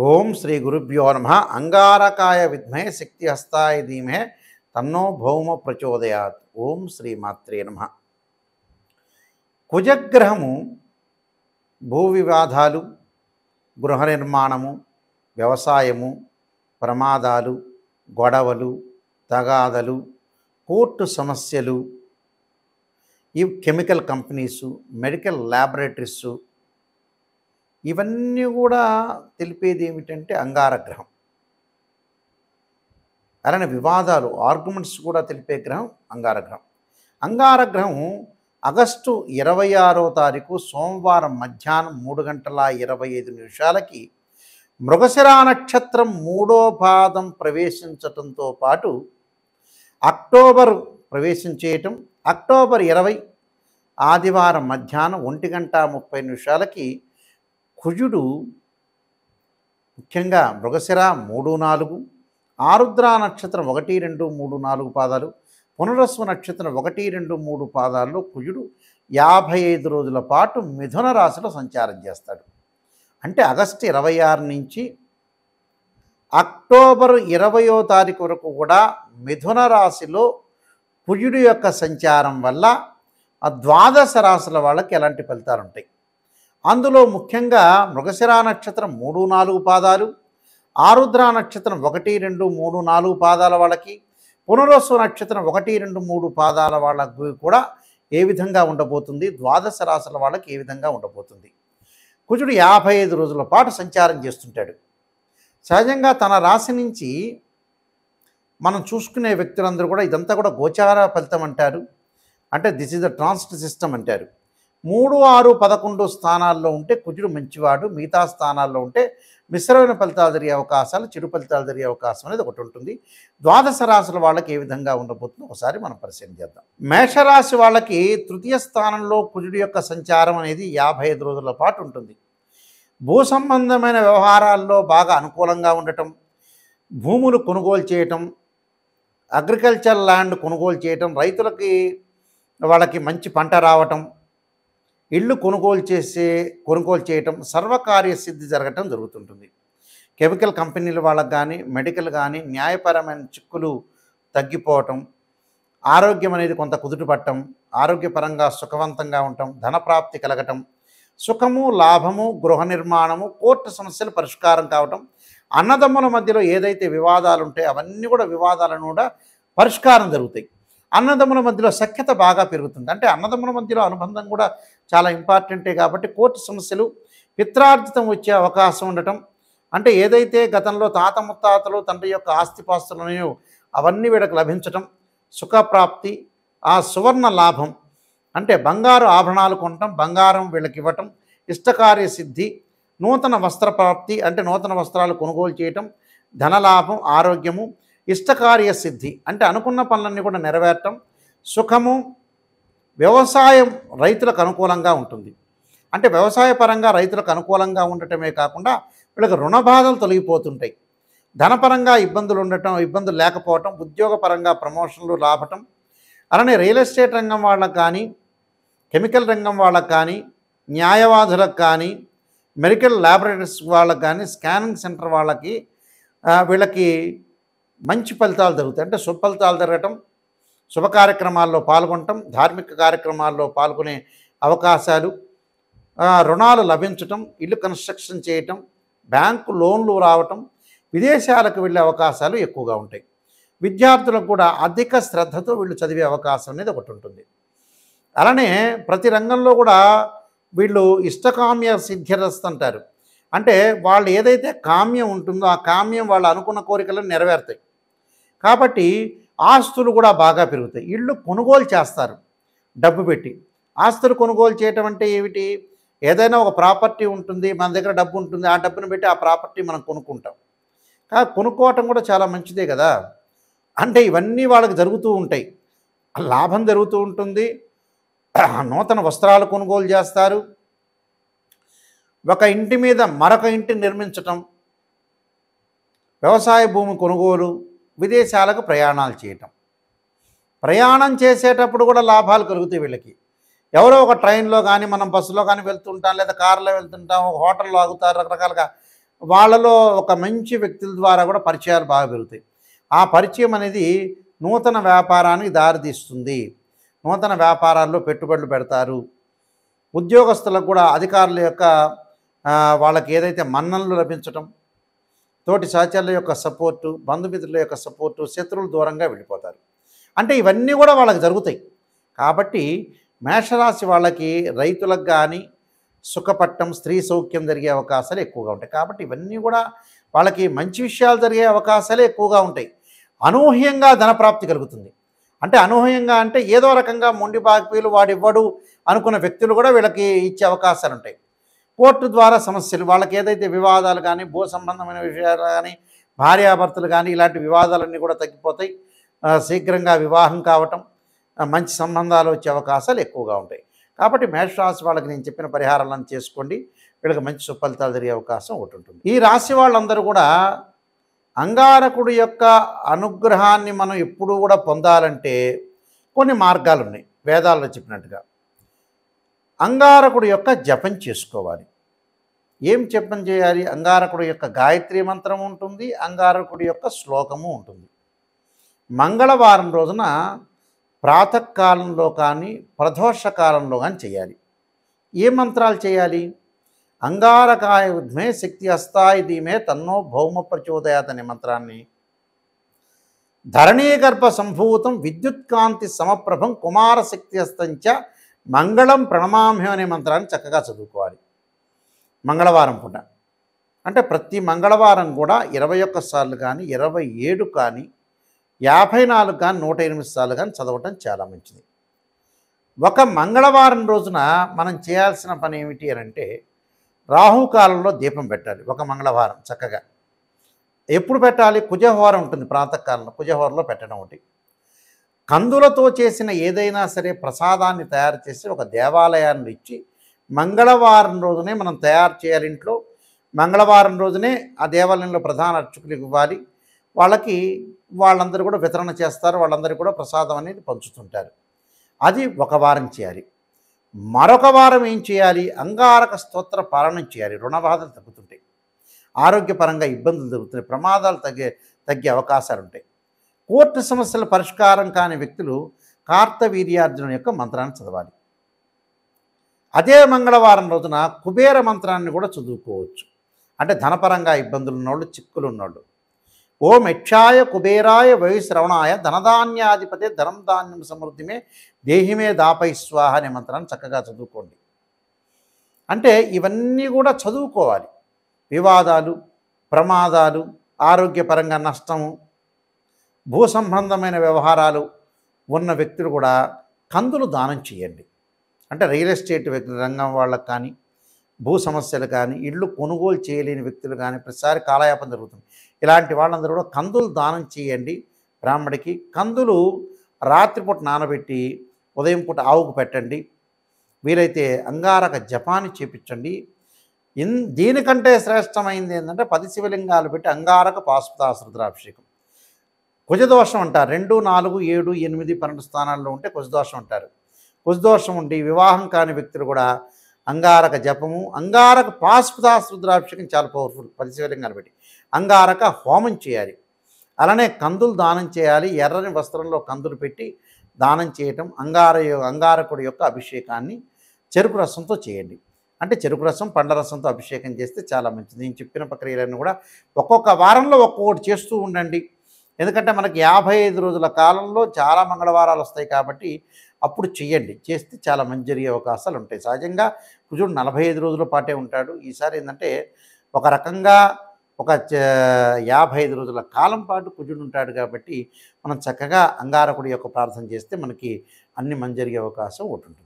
ఓం శ్రీ గురుభ్యో నమ. అంగారకాయ విద్మహే శక్తి హస్తాయ ధీమహి తన్నో భౌమ ప్రచోదయాత్. ఓం శ్రీ మాత్రే నమ. కుజగ్రహము భూ వివాదాలు, గృహ నిర్మాణము, వ్యవసాయము, ప్రమాదాలు, గొడవలు, తగాదలు, కోర్టు సమస్యలు, ఈ కెమికల్ కంపెనీసు, మెడికల్ ల్యాబొరేటరీసు, ఇవన్నీ కూడా తెలిపేది ఏమిటంటే అంగారగ్రహం. అలానే వివాదాలు, ఆర్గ్యుమెంట్స్ కూడా తెలిపే గ్రహం అంగారగ్రహం. అంగారగ్రహం ఆగస్టు 26వ తారీఖు సోమవారం మధ్యాహ్నం 3:25 మృగశిర నక్షత్రం 3వ పాదం ప్రవేశించటంతో పాటు అక్టోబర్ ప్రవేశించేయటం, అక్టోబర్ 20 ఆదివారం మధ్యాహ్నం 1:30 కుజుడు ముఖ్యంగా మృగశిర 3, 4, ఆరుద్ర నక్షత్రం 1, 2, 3, 4 పాదాలు, పునరస్సు నక్షత్రం 1, 2, 3 పాదాల్లో కుజుడు 55 రోజుల పాటు మిథున రాశిలో సంచారం చేస్తాడు. అంటే ఆగస్టు 26 నుంచి అక్టోబర్ 20వ తారీఖు వరకు కూడా మిథున రాశిలో కుజుడు యొక్క సంచారం వల్ల ఆ ద్వాదశ రాశుల వాళ్ళకి ఎలాంటి ఫలితాలు ఉంటాయి. అందులో ముఖ్యంగా మృగశిర నక్షత్రం 3, 4 పాదాలు, ఆరుద్ర నక్షత్రం 1, 2, 3, 4 పాదాల వాళ్ళకి, పునరస్సు నక్షత్రం 1, 2, 3 పాదాల వాళ్ళకి కూడా ఏ విధంగా ఉండబోతుంది, ద్వాదశ రాశుల వాళ్ళకి ఏ విధంగా ఉండబోతుంది. కుజుడు 55 రోజుల పాటు సంచారం చేస్తుంటాడు. సహజంగా తన రాశి నుంచి మనం చూసుకునే వ్యక్తులందరూ కూడా ఇదంతా కూడా గోచార ఫలితం అంటారు. అంటే this is the transit system అంటారు. 3, 6, 11 స్థానాల్లో ఉంటే కుజుడు మంచివాడు, మిగతా స్థానాల్లో ఉంటే మిశ్రమైన ఫలితాలు జరిగే అవకాశాలు, చెడు ఫలితాలు జరిగే అవకాశం అనేది ఒకటి ఉంటుంది. ద్వాదశ రాశుల వాళ్ళకి ఏ విధంగా ఉండబోతుందో ఒకసారి మనం పరిశీలన చేద్దాం. మేషరాశి వాళ్ళకి తృతీయ స్థానంలో కుజుడు యొక్క సంచారం అనేది 55 రోజుల పాటు ఉంటుంది. భూ సంబంధమైన వ్యవహారాల్లో బాగా అనుకూలంగా ఉండటం, భూములు కొనుగోలు చేయటం, అగ్రికల్చర్ ల్యాండ్ కొనుగోలు చేయటం, రైతులకి వాళ్ళకి మంచి పంట రావటం, ఇళ్ళు కొనుగోలు చేయటం, సర్వకార్య సిద్ధి జరగటం జరుగుతుంటుంది. కెమికల్ కంపెనీల వాళ్ళకి కానీ, మెడికల్ కానీ న్యాయపరమైన చిక్కులు తగ్గిపోవటం, ఆరోగ్యం అనేది కొంత కుదుటపడటం, ఆరోగ్యపరంగా సుఖవంతంగా ఉండటం, ధనప్రాప్తి కలగటం, సుఖము, లాభము, గృహ నిర్మాణము, కోర్టు సమస్యలు పరిష్కారం కావటం, అన్నదమ్ముల మధ్యలో ఏదైతే వివాదాలు ఉంటాయో అవన్నీ కూడా వివాదాలను కూడా పరిష్కారం జరుగుతాయి. అన్నదమ్ముల మధ్యలో సఖ్యత బాగా పెరుగుతుంది. అంటే అన్నదమ్ముల మధ్యలో అనుబంధం కూడా చాలా ఇంపార్టెంటే కాబట్టి కోర్టు సమస్యలు, పిత్రార్జితం వచ్చే అవకాశం ఉండటం, అంటే ఏదైతే గతంలో తాత ముత్తాతలు తండ్రి యొక్క ఆస్తిపాస్తులు ఉన్నాయో అవన్నీ వీళ్ళకి లభించటం, సుఖప్రాప్తి, ఆ సువర్ణ లాభం అంటే బంగారు ఆభరణాలు కొనటం, బంగారం వీళ్ళకి ఇవ్వటం, ఇష్టకార్య సిద్ధి, నూతన వస్త్రప్రాప్తి అంటే నూతన వస్త్రాలు కొనుగోలు చేయటం, ధనలాభం, ఆరోగ్యము, ఇష్టకార్య సిద్ధి అంటే అనుకున్న పనులన్నీ కూడా నెరవేరటం, సుఖము, వ్యవసాయం రైతులకు అనుకూలంగా ఉంటుంది. అంటే వ్యవసాయ పరంగా రైతులకు అనుకూలంగా ఉండటమే కాకుండా వీళ్ళకి రుణ బాధలు తొలగిపోతుంటాయి. ధనపరంగా ఇబ్బందులు ఉండటం, ఇబ్బందులు లేకపోవటం, ఉద్యోగపరంగా ప్రమోషన్లు రావటం, అలానే రియల్ ఎస్టేట్ రంగం వాళ్ళకు కానీ, కెమికల్ రంగం వాళ్ళకు కానీ, న్యాయవాదులకు కానీ, మెడికల్ ల్యాబొరేటరీస్ వాళ్ళకి కానీ, స్కానింగ్ సెంటర్ వాళ్ళకి వీళ్ళకి మంచి ఫలితాలు జరుగుతాయి. అంటే శుభ ఫలితాలు జరగటం, శుభ కార్యక్రమాల్లో పాల్గొనటం, ధార్మిక కార్యక్రమాల్లో పాల్గొనే అవకాశాలు, రుణాలు లభించటం, ఇల్లు కన్స్ట్రక్షన్ చేయటం, బ్యాంకు లోన్లు రావటం, విదేశాలకు వెళ్ళే అవకాశాలు ఎక్కువగా ఉంటాయి. విద్యార్థులకు కూడా అధిక శ్రద్ధతో వీళ్ళు చదివే అవకాశం అనేది ఒకటి ఉంటుంది. అలానే ప్రతి రంగంలో కూడా వీళ్ళు ఇష్టకామ్య సిద్ధ్యరస్తు అంటారు. అంటే వాళ్ళు ఏదైతే కామ్యం ఉంటుందో ఆ కామ్యం వాళ్ళు అనుకున్న కోరికలను నెరవేరుతాయి. కాబట్టి ఆస్తులు కూడా బాగా పెరుగుతాయి. ఇళ్ళు కొనుగోలు చేస్తారు డబ్బు పెట్టి. ఆస్తులు కొనుగోలు చేయటం అంటే ఏమిటి? ఏదైనా ఒక ప్రాపర్టీ ఉంటుంది, మన దగ్గర డబ్బు ఉంటుంది, ఆ డబ్బును పెట్టి ఆ ప్రాపర్టీ మనం కొనుక్కుంటాం. కొనుక్కోవటం కూడా చాలా మంచిదే కదా. అంటే ఇవన్నీ వాళ్ళకి జరుగుతూ ఉంటాయి, లాభం జరుగుతూ ఉంటుంది. నూతన వస్త్రాలు కొనుగోలు చేస్తారు, ఒక ఇంటి మీద మరొక ఇంటిని నిర్మించటం, వ్యవసాయ భూమి కొనుగోలు, విదేశాలకు ప్రయాణాలు చేయటం. ప్రయాణం చేసేటప్పుడు కూడా లాభాలు కలుగుతాయి వీళ్ళకి. ఎవరో ఒక ట్రైన్లో కానీ, మనం బస్సులో కానీ వెళ్తుంటాం, లేదా కారులో వెళ్తుంటాం, ఒక హోటల్లో ఆగుతారు, రకరకాలుగా వాళ్ళలో ఒక మంచి వ్యక్తుల ద్వారా కూడా పరిచయాలు బాగా పెరుగుతాయి. ఆ పరిచయం అనేది నూతన వ్యాపారానికి దారితీస్తుంది. నూతన వ్యాపారాల్లో పెట్టుబడులు పెడతారు. ఉద్యోగస్తులకు కూడా అధికారుల యొక్క వాళ్ళకి ఏదైతే మన్ననలు లభించటం, తోటి సహచరుల యొక్క సపోర్టు, బంధుమిత్రుల యొక్క సపోర్టు, శత్రువులు దూరంగా వెళ్ళిపోతారు. అంటే ఇవన్నీ కూడా వాళ్ళకి జరుగుతాయి. కాబట్టి మేషరాశి వాళ్ళకి రైతులకు కానీ సుఖపట్టం, స్త్రీ సౌఖ్యం జరిగే అవకాశాలు ఎక్కువగా ఉంటాయి. కాబట్టి ఇవన్నీ కూడా వాళ్ళకి మంచి విషయాలు జరిగే అవకాశాలే ఎక్కువగా ఉంటాయి. అనూహ్యంగా ధనప్రాప్తి కలుగుతుంది. అంటే అనూహ్యంగా అంటే ఏదో రకంగా మొండి బాకీలు వాడివ్వడు అనుకున్న వ్యక్తులు కూడా వీళ్ళకి ఇచ్చే అవకాశాలు ఉంటాయి. కోర్టు ద్వారా సమస్యలు, వాళ్ళకి ఏదైతే వివాదాలు కానీ, భూ సంబంధమైన విషయాలు కానీ, భార్యాభర్తలు కానీ ఇలాంటి వివాదాలన్నీ కూడా తగ్గిపోతాయి. శీఘ్రంగా వివాహం కావటం, మంచి సంబంధాలు వచ్చే అవకాశాలు ఎక్కువగా ఉంటాయి. కాబట్టి మేషరాశి వాళ్ళకి నేను చెప్పిన పరిహారాలను చేసుకోండి. వీళ్ళకి మంచి సుఫలితాలు జరిగే అవకాశం ఒకటి ఉంటుంది. ఈ రాశి వాళ్ళందరూ కూడా అంగారకుడి యొక్క అనుగ్రహాన్ని మనం ఎప్పుడూ కూడా పొందాలంటే కొన్ని మార్గాలు ఉన్నాయి. వేదాల్లో చెప్పినట్టుగా అంగారకుడి యొక్క జపం చేసుకోవాలి. ఏం జపం చేయాలి? అంగారకుడి యొక్క గాయత్రి మంత్రం ఉంటుంది, అంగారకుడి యొక్క శ్లోకము ఉంటుంది. మంగళవారం రోజున ప్రాతకాలంలో కానీ ప్రదోష కాలంలో కానీ చేయాలి. ఏ మంత్రాలు చేయాలి? అంగారకాయ విద్మే శక్తి అస్తాయి ధీమే తన్నో భౌమ ప్రచోదయాత్ అనే మంత్రాన్ని, ధరణీగర్భ సంభూతం విద్యుత్కాంతి సమప్రభం కుమారశక్తి అస్తంచ మంగళం ప్రణమామ్యం అనే మంత్రాన్ని చక్కగా చదువుకోవాలి మంగళవారం పూట. అంటే ప్రతి మంగళవారం కూడా 21 సార్లు కానీ, 27 కానీ, 54 కానీ, 108 సార్లు కానీ చదవటం చాలా మంచిది. ఒక మంగళవారం రోజున మనం చేయాల్సిన పని ఏమిటి అని అంటే రాహుకాలంలో దీపం పెట్టాలి. ఒక మంగళవారం చక్కగా ఎప్పుడు పెట్టాలి? కుజహోర ఉంటుంది ప్రాతకాలంలో, కుజహోరలో పెట్టడం ఒకటి. కందులతో చేసిన ఏదైనా సరే ప్రసాదాన్ని తయారు చేసి ఒక దేవాలయాన్ని ఇచ్చి మంగళవారం రోజునే మనం తయారు చేయాలి ఇంట్లో. మంగళవారం రోజునే ఆ దేవాలయంలో ప్రధాన అర్చకులకు ఇవ్వాలి. వాళ్ళందరూ కూడా వితరణ చేస్తారు. వాళ్ళందరూ కూడా ప్రసాదం అనేది పంచుతుంటారు. అది ఒక వారం చేయాలి. మరొక వారం ఏం చేయాలి? అంగారక స్తోత్ర పారాయణం చేయాలి. రుణ బాధలు తగ్గుతుంటాయి, ఆరోగ్యపరంగా ఇబ్బందులు తగ్గుతాయి, ప్రమాదాలు తగ్గే అవకాశాలు ఉంటాయి. కోర్టు సమస్యల పరిష్కారం కాని వ్యక్తులు కార్తవీర్యార్జున యొక్క మంత్రాన్ని చదవాలి. అదే మంగళవారం రోజున కుబేర మంత్రాన్ని కూడా చదువుకోవచ్చు. అంటే ధనపరంగా ఇబ్బందులు ఉన్నోళ్ళు, చిక్కులు ఉన్నోళ్ళు. ఓం యక్షాయ కుబేరాయ వయుశ్రవణాయ ధనధాన్యాధిపతే ధనం ధాన్యం సమృద్ధిమే దేహిమే దాపై స్వాహ అనే మంత్రాన్ని చక్కగా చదువుకోండి. అంటే ఇవన్నీ కూడా చదువుకోవాలి. వివాదాలు, ప్రమాదాలు, ఆరోగ్యపరంగా నష్టము, భూ సంబంధమైన వ్యవహారాలు ఉన్న వ్యక్తులు కూడా కందులు దానం చేయండి. అంటే రియల్ ఎస్టేట్ రంగం వాళ్ళకు కానీ, భూ సమస్యలు కానీ, ఇళ్ళు కొనుగోలు చేయలేని వ్యక్తులు కానీ ప్రతిసారి కాలయాపన జరుగుతుంది. ఇలాంటి వాళ్ళందరూ కూడా కందులు దానం చేయండి. బ్రాహ్మడికి కందులు రాత్రిపూట నానబెట్టి ఉదయం పూట ఆవుకు పెట్టండి. వీలైతే అంగారక జపాన్ని చేపించండి. దీనికంటే శ్రేష్టమైంది ఏంటంటే 10 శివలింగాలు పెట్టి అంగారక పాశుపతాశ్రుద్రాభిషేకం. కుజదోషం అంటారు. 2, 4, 7, 8, 12 స్థానాల్లో ఉంటే కుజదోషం అంటారు. కుజదోషం ఉండి వివాహం కాని వ్యక్తులు కూడా అంగారక జపము, అంగారక పాశుపతాశ్రుద్రాభిషేకం చాలా పవర్ఫుల్. 10 శివలింగాలు పెట్టి అంగారక హోమం చేయాలి. అలానే కందులు దానం చేయాలి. ఎర్రని వస్త్రంలో కందులు పెట్టి దానం చేయటం. అంగారకుడి యొక్క అభిషేకాన్ని చెరుకు రసంతో చేయండి. అంటే చెరుకు రసం, పండ్ల రసంతో అభిషేకం చేస్తే చాలా మంచిది. నేను చెప్పిన ప్రక్రియలన్నీ కూడా ఒక్కొక్క వారంలో ఒక్కొక్కటి చేస్తూ ఉండండి. ఎందుకంటే మనకి 55 రోజుల కాలంలో చాలా మంగళవారాలు వస్తాయి కాబట్టి అప్పుడు చెయ్యండి. చేస్తే చాలా మంచి జరిగే అవకాశాలు ఉంటాయి. సహజంగా కుజుడు 45 రోజుల పాటే ఉంటాడు. ఈసారి ఏంటంటే ఒక రకంగా ఒక 55 రోజుల కాలం పాటు కుజుడు ఉంటాడు కాబట్టి మనం చక్కగా అంగారకుడి యొక్క ప్రార్థన చేస్తే మనకి అన్ని మంచి జరిగే అవకాశం ఒకటి ఉంటుంది.